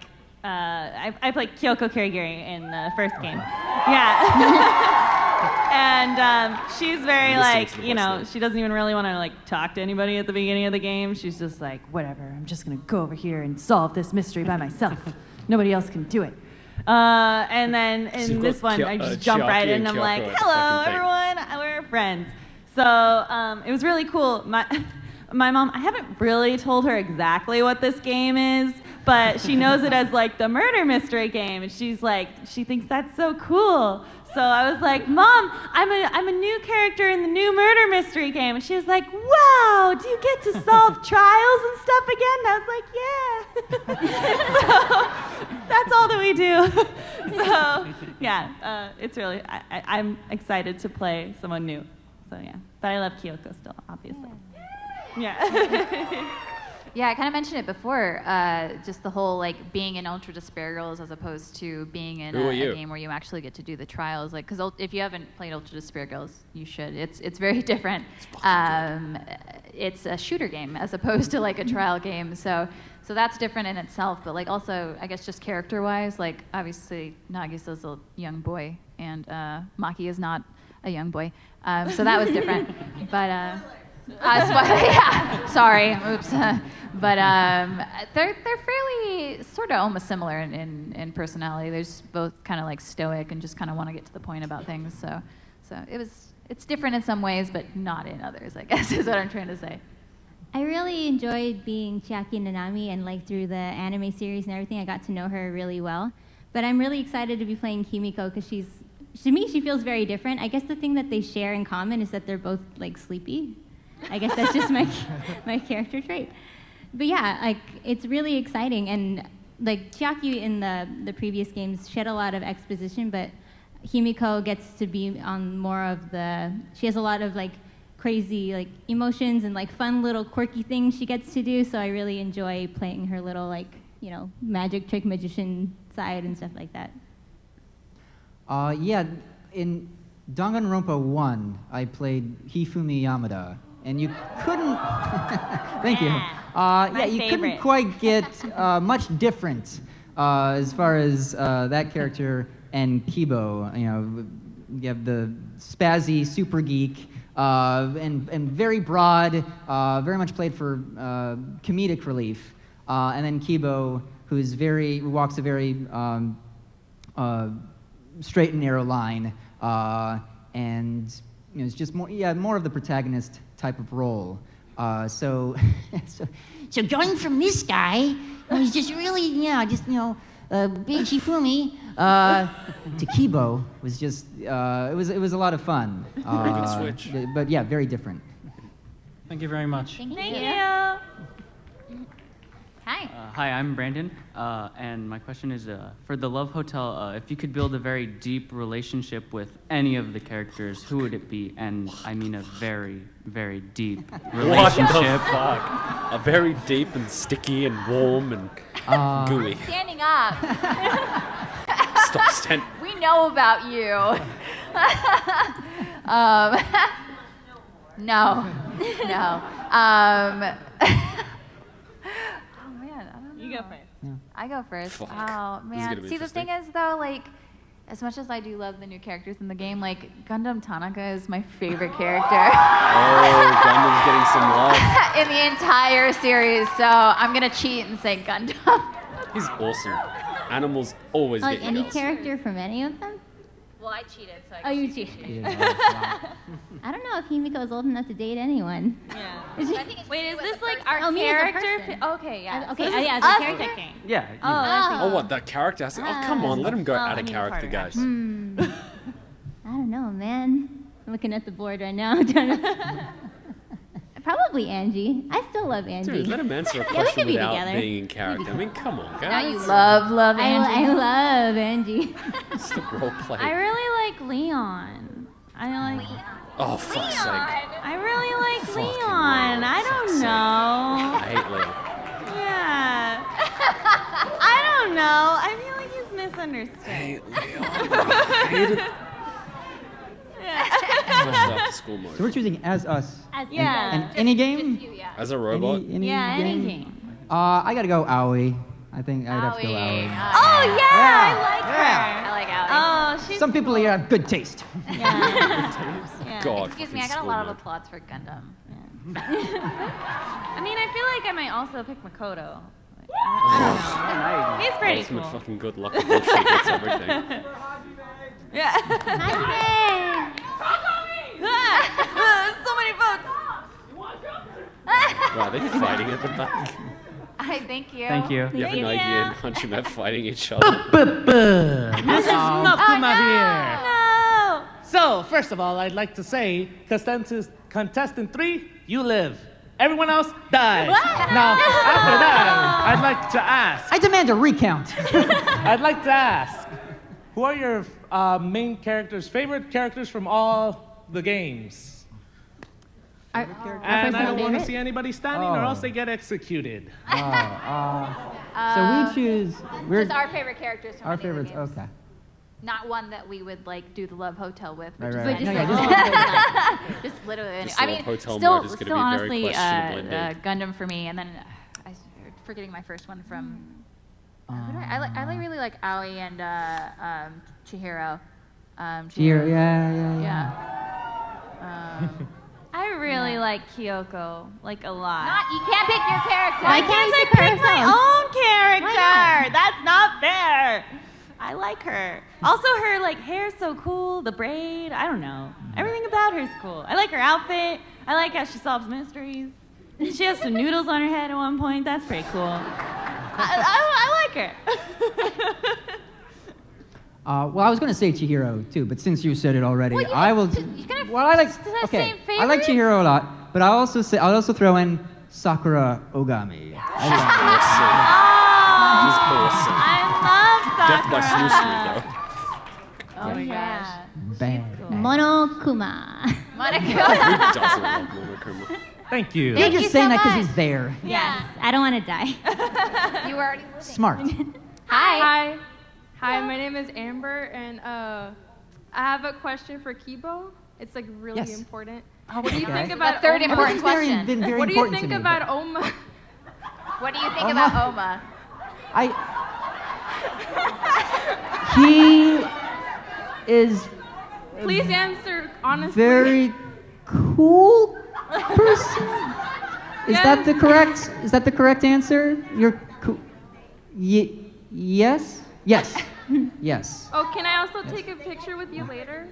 I played Kyoko Kirigiri in the first game. Yeah. And she's very like, she doesn't even really want to like talk to anybody at the beginning of the game. She's just like, whatever, I'm just gonna go over here and solve this mystery by myself. Nobody else can do it. And then in this one, I just jump right in and I'm like, hello everyone, we're friends. So it was really cool. My mom, I haven't really told her exactly what this game is, but she knows it as like the murder mystery game, and she's like, she thinks that's so cool. So I was like, Mom, I'm a new character in the new murder mystery game, and she was like, wow, do you get to solve trials and stuff again? And I was like, yeah. So that's all that we do. So yeah, it's really, I'm excited to play someone new. So yeah, but I love Kyoko still, obviously. Yeah. Yeah, I kind of mentioned it before, just the whole like being in Ultra Despair Girls as opposed to being in a game where you actually get to do the trials. Like, because if you haven't played Ultra Despair Girls, you should. It's very different. It's a shooter game as opposed to like a trial game. So that's different in itself. But like also, I guess just character-wise, like obviously Nagisa's a young boy and Maki is not a young boy. So that was different. But Yeah, sorry, oops. But they're fairly sort of almost similar in personality. They're just both kind of like stoic and just kind of want to get to the point about things. So it's different in some ways, but not in others, I guess is what I'm trying to say. I really enjoyed being Chiaki Nanami, and like through the anime series and everything, I got to know her really well. But I'm really excited to be playing Himiko because to me, she feels very different. I guess the thing that they share in common is that they're both like sleepy. I guess that's just my character trait. But yeah, like it's really exciting, and like Chiaki in the previous games shed a lot of exposition, but Himiko gets to be on more of she has a lot of like crazy like emotions and like fun little quirky things she gets to do, so I really enjoy playing her little like, you know, magic trick magician side and stuff like that. Yeah, in Danganronpa 1, I played Hifumi Yamada, and you couldn't. Thank you. Yeah, you couldn't quite get much different as far as that character and Kībo. You know, you have the spazzy super geek and very broad, very much played for comedic relief, and then Kībo, who walks a very straight and narrow line, and you know, it's just more of the protagonist type of role. So going from this guy, who's just really, big Shifumi, to Kībo was just it was a lot of fun. Very good switch. But yeah, very different. Thank you very much. Thank you. Hi. Hi, I'm Brandon, and my question is, for the Love Hotel, if you could build a very deep relationship with any of the characters, who would it be? And I mean a very, very deep relationship. What the fuck? A very deep and sticky and warm and gooey. Standing up. Stop standing. We know about you. No. You go first. Yeah. I go first. Fuck. Oh man. See, the thing is though, like, as much as I do love the new characters in the game, like Gundam Tanaka is my favorite character. Oh, Gundam's getting some love. In the entire series, so I'm gonna cheat and say Gundam. He's awesome. Animals always Like get any girls. character from any of them? Well, I cheated, so Oh, you cheated. I don't know if Himiko is old enough to date anyone. Yeah. Wait, is this like our me as a character? person? Okay, yeah. Okay, So this yeah, is as a us character. picking. Yeah. Oh, what, that character? Oh, come on, let him go out of character, guys. I don't know, man. I'm looking at the board right now. Trying to Probably Angie. I still love Angie. Dude, let him answer a Yeah, we question could be without together. being in character. I mean, come on, guys. Now you love Angie. I love Angie. It's the role play. I really like Leon. Oh, fuck's sake. I really like Fucking Leon. I don't fuck's sake. know. I hate Leon. Yeah. I don't know. I feel like he's misunderstood. I hate Leon. I hate it. After school mode. So we're choosing as us. Yeah. And any game? As a robot? Any any game? game. I gotta go Aoi. I think I'd have to go Aoi. Oh yeah, I like her. I like Allie. Oh, she's Some people here have good taste. Yeah. God, Excuse me, I got a fucking lot of school applause for Gundam. I mean, I feel like I might also pick Makoto. I don't know. He's pretty Ultimate cool. fucking good luck. Bullshit gets everything. Yeah. So many votes. Wow, they're fighting at the back. Hi, thank you. Thank you. You have an idea and Hanshima fighting each other. This is Monokuma here. No. So, first of all, I'd like to say, contestant 3, you live. Everyone else dies. Now, after that, I'd like to ask. I demand a recount. I'd like to ask, who are your main characters, favorite characters from all the games? And I don't want to see anybody standing or else they get executed. So we choose. Just our favorite characters from Our any of the favorites. games. Okay. Not one that we would like do the Love Hotel with. Right, Which right. is No, like, yeah, just literally. This I Love mean, Hotel still, mode is gonna still be very honestly, questionable indeed. Gundam for me, and then I'm forgetting my first one from. Who do I really like Aoi and Chihiro. Chihiro, yeah. I really really like Kyoko, like a lot. You can't pick your character. Why can't I pick my own character? That's not fair. I like her. Also, her like hair's so cool. The braid. I don't know. Everything about her is cool. I like her outfit. I like how she solves mysteries. She has some noodles on her head at one point. That's pretty cool. I like her. Well, I was going to say Chihiro too, but since you said it already, Well, I will. Well, I like. Okay, same I like favorite? Chihiro a lot, but I'll also throw in Sakura Ogami. She's awesome. I love Death by Sakura. Snoo Snoo, though. Oh my gosh. Bang. Monokuma. Who doesn't love Monokuma? Thank you. You're just saying so that because much. he's there. Yes, I don't want to die. You were already living. Smart. Hi. Hi, my name is Amber, and I have a question for Kībo. It's like really Yes. important. Oh, What do you okay. think about The third Oma? important question. Been very What do you important think to me, about but Oma? What do you think Oma. about Oma? He is Please answer honestly. very cool person. Is that the correct? Is that the correct answer? You're cool. Yes. Yes. Yes. Oh, can I also take a picture with you later?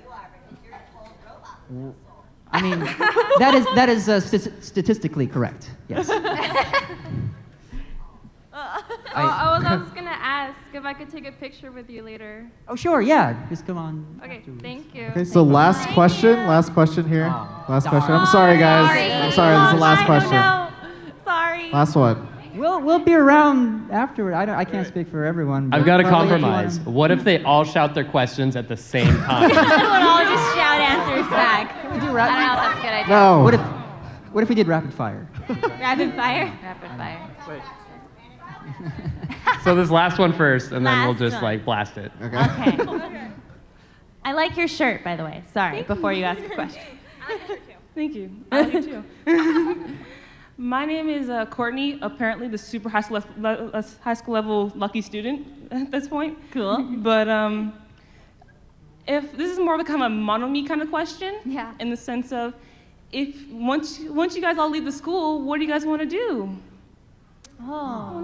I mean, that is statistically correct. Yes. I was also gonna ask if I could take a picture with you later. Oh, sure. Yeah. Just come on. Okay, afterwards. thank you. Okay, so last question here. Last question. I'm sorry, guys. I'm sorry. This is the last question. Sorry. Last one. We'll be around afterward. I can't speak for everyone. I've but got a probably if you compromise. wanna- What if they all shout their questions at the same time? We'll all just shout answers back. Can we do I don't know if that's a good idea. No. What if we did rapid fire? Rapid fire. Rapid fire. So this last one first, and then we'll Last just one. like blast it. Okay. I like your shirt, by the way. Sorry, before you ask a question. Thank you. I do too. My name is Courtney, apparently the super high school level lucky student at this point. Cool. But if this is more of a kind of a mono-me kind of question, Yeah. in the sense of, if once you guys all leave the school, what do you guys want to do? Oh.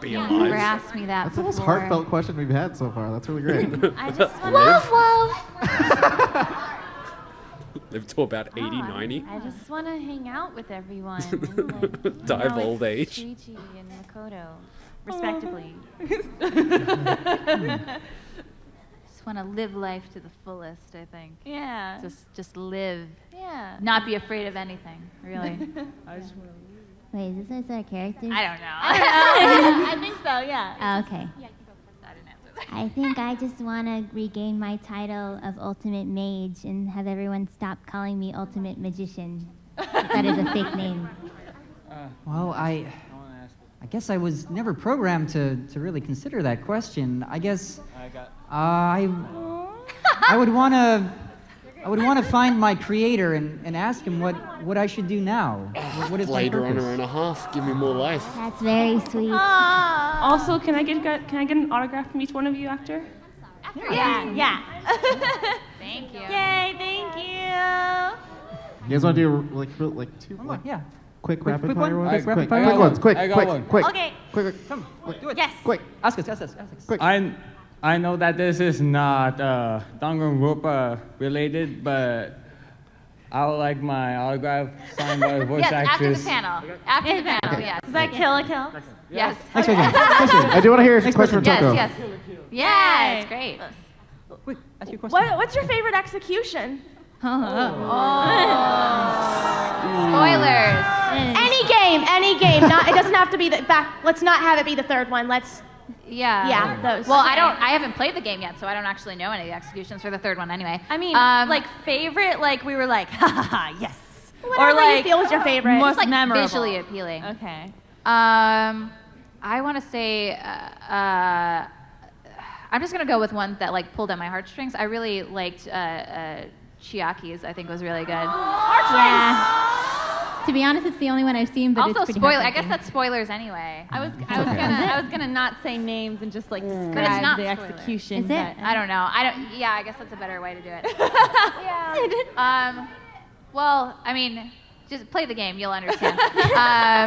Be You've alive. never asked me that That's the before. most heartfelt question we've had so far. That's really great. I just want Love. Live to about 80, 90. I just want to hang out with everyone. And, like, Die of old age. Shuichi and Makoto, respectively. Just want to live life to the fullest, I think. Yeah. Just live. Yeah. Not be afraid of anything, really. I just want to. Wait, is this our character? I don't know. I think so, yeah. Oh, okay. I think I just want to regain my title of Ultimate Mage and have everyone stop calling me Ultimate Magician. That is a fake name. Well, I guess I was never programmed to really consider that question. I guess I would want to find my creator and ask him what I should do now. What is my Blade purpose? Runner and a half. Give me more life. That's very sweet. Also, can I get an autograph from each one of you after? Yeah. Thank you. Yay, thank you. You guys want to do like two quick rapid quick fire one? ones? Quick rapid fire? Quick ones. Quick. I got Quick. one. Quick. Okay. Quick. Come, do it. Yes. Quick. Ask us. Quick. I know that this is not Danganronpa related, but I would like my autograph signed by the voice Yes, actress. after the panel, yes. Is that kill a kill? Yes. Next question. I do want to hear a question from Toko. Yes. Yeah, it's great. Quick, ask your question. What's your favorite execution? Spoilers. Any game. Not, it doesn't have to be the back. Let's not have it be the third one. Yeah, those. Well, I haven't played the game yet, so I don't actually know any of the executions for the third one anyway. I mean, like favorite, like we were like, ha ha ha, yes. Whatever you feel was your favorite. Most Just like memorable. visually appealing. Okay. I want to say, I'm just gonna go with one that like pulled at my heartstrings. I really liked Chiaki's. I think was really good. Yeah. To be honest, it's the only one I've seen, but Also, it's pretty spoiler. I heartbreaking. guess that's spoilers anyway. I was gonna not say names and just like describe But it's not the spoiler. execution. Is it? I don't know. Yeah, I guess that's a better way to do it. Well, I mean, just play the game, you'll understand.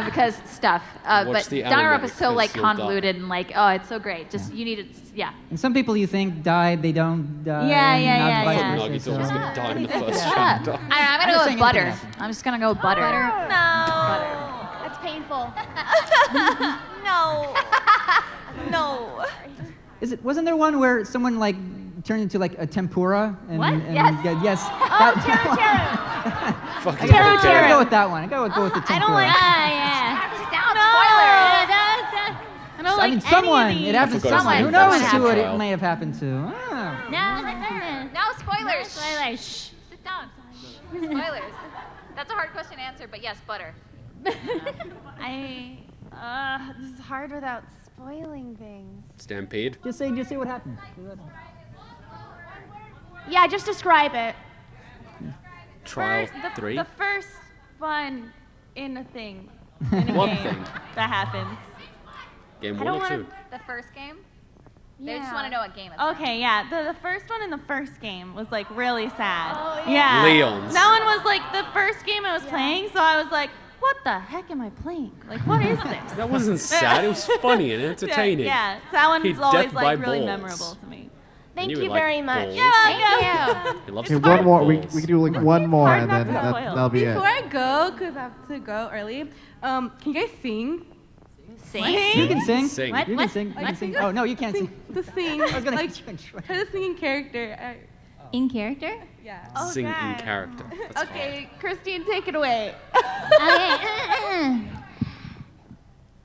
Because stuff. But the Danganronpa anime, is so like 'cause you'll die. convoluted and like, oh, it's so great. Just you need to, yeah. And some people you think died, they don't die. Yeah. vice I versa, Nagito was so- gonna die in the first Shut up. chapter. I'm gonna go with butter. I'm just gonna go with butter. That's painful. No. Wasn't there one where someone like turned into like a tempura? And, What? and Yes. Yes. Oh, Fucking I gotta Taro. go with that one. I gotta go with the tempura. I don't like. Sit down, spoilers. I don't like someone. any It of happens to forgot someone. his Who name. knows Someone who it happened. may have happened to? No spoilers. Spoilers. Shh. Sit down. Spoilers. That's a hard question to answer, but yes, butter. This is hard without spoiling things. Stampede. Just say what happened. Yeah, just describe it. Trial The 3. The first one in a thing. In a One game thing. that happens. Game I 1 don't or 2? wanna- The first game? They Yeah. just want to know what game it's Okay, yeah. The first one in the first game was like really sad. Oh, yeah. Leon's. That one was like the first game I was playing, so I was like, what the heck am I playing? Like, what is this? That wasn't sad. It was funny and entertaining. Yeah, that one He was always death by like really balls. memorable to me. Thank you you would like very much. balls. Thank you. He loves Okay, to one more. We balls. can do like one more, hard and not then to spoil. that'll be Before it. I go, because I have to go early, can you guys sing? You can sing. Sing. You can sing. You can sing. Oh no, you can't sing. To sing. I was gonna like, get you in trouble. try to sing in character. In character? Yeah. Sing in God. character. That's Okay, Christine, take it away. Okay.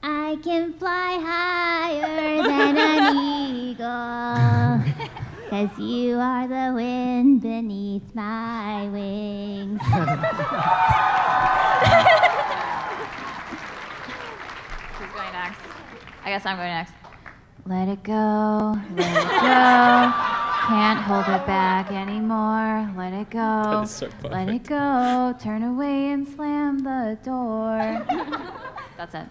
I can fly higher than an eagle, 'cause you are the wind beneath my wings. Who's going next? I guess I'm going next. Let it go, let it go. Can't hold it back anymore. Let it go. That is so perfect. Let it go. Turn away and slam the door. That's it.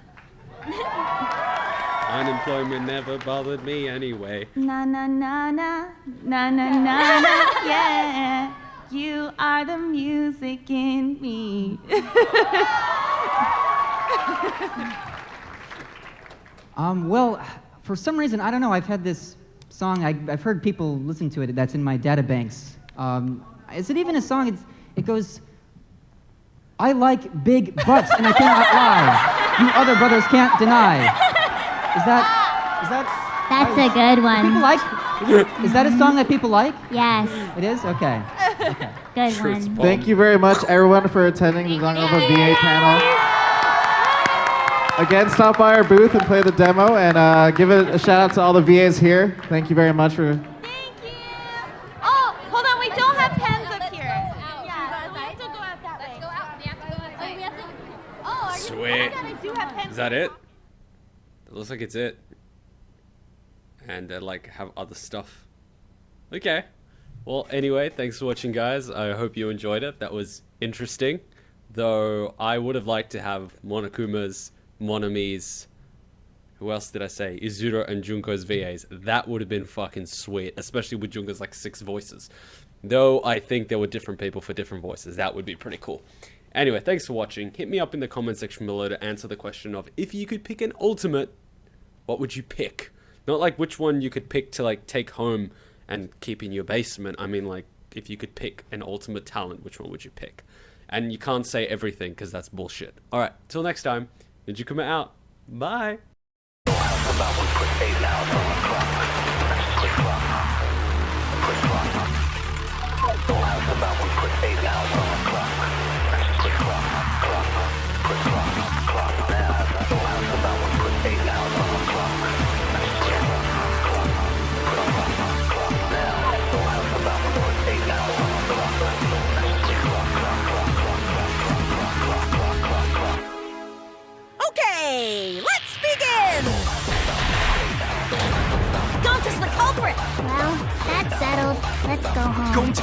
Unemployment never bothered me anyway. Na na na na na na na na, yeah. You are the music in me. Well, for some reason, I don't know, I've had this song, I've heard people listen to it that's in my databanks. Is it even a song? It goes, I like big butts and I cannot lie. You other brothers can't deny. Is that? That's a good one. People like? Is that a song that people like? Yes, It is? Okay. good Truth one. bomb. Thank you very much, everyone, for attending the Danganronpa VA panel. Again, stop by our booth and play the demo, and give it a shout out to all the VAs here. Thank you very much for. Thank you. Oh, hold on, we don't have pens up here. Yeah, we have to go out that way. Let's go out. We have to go outside. Oh, are you? Sweet. Oh my God, I do have pens. Is that it? It looks like it's it. And they like have other stuff. Okay. Well, anyway, thanks for watching, guys. I hope you enjoyed it. That was interesting. Though I would have liked to have Monokuma's, Monami's, who else did I say? Izuru and Junko's VAs. That would have been fucking sweet, especially with Junko's like 6 voices. Though I think there were different people for different voices. That would be pretty cool. Anyway, thanks for watching. Hit me up in the comment section below to answer the question of if you could pick an ultimate, what would you pick? Not like which one you could pick to like take home and keep in your basement. I mean like if you could pick an ultimate talent, which one would you pick? And you can't say everything because that's bullshit. Alright, till next time. Did you come out? Bye. Okay, let's begin! Don't just the culprit! Well, that's settled. Let's go home.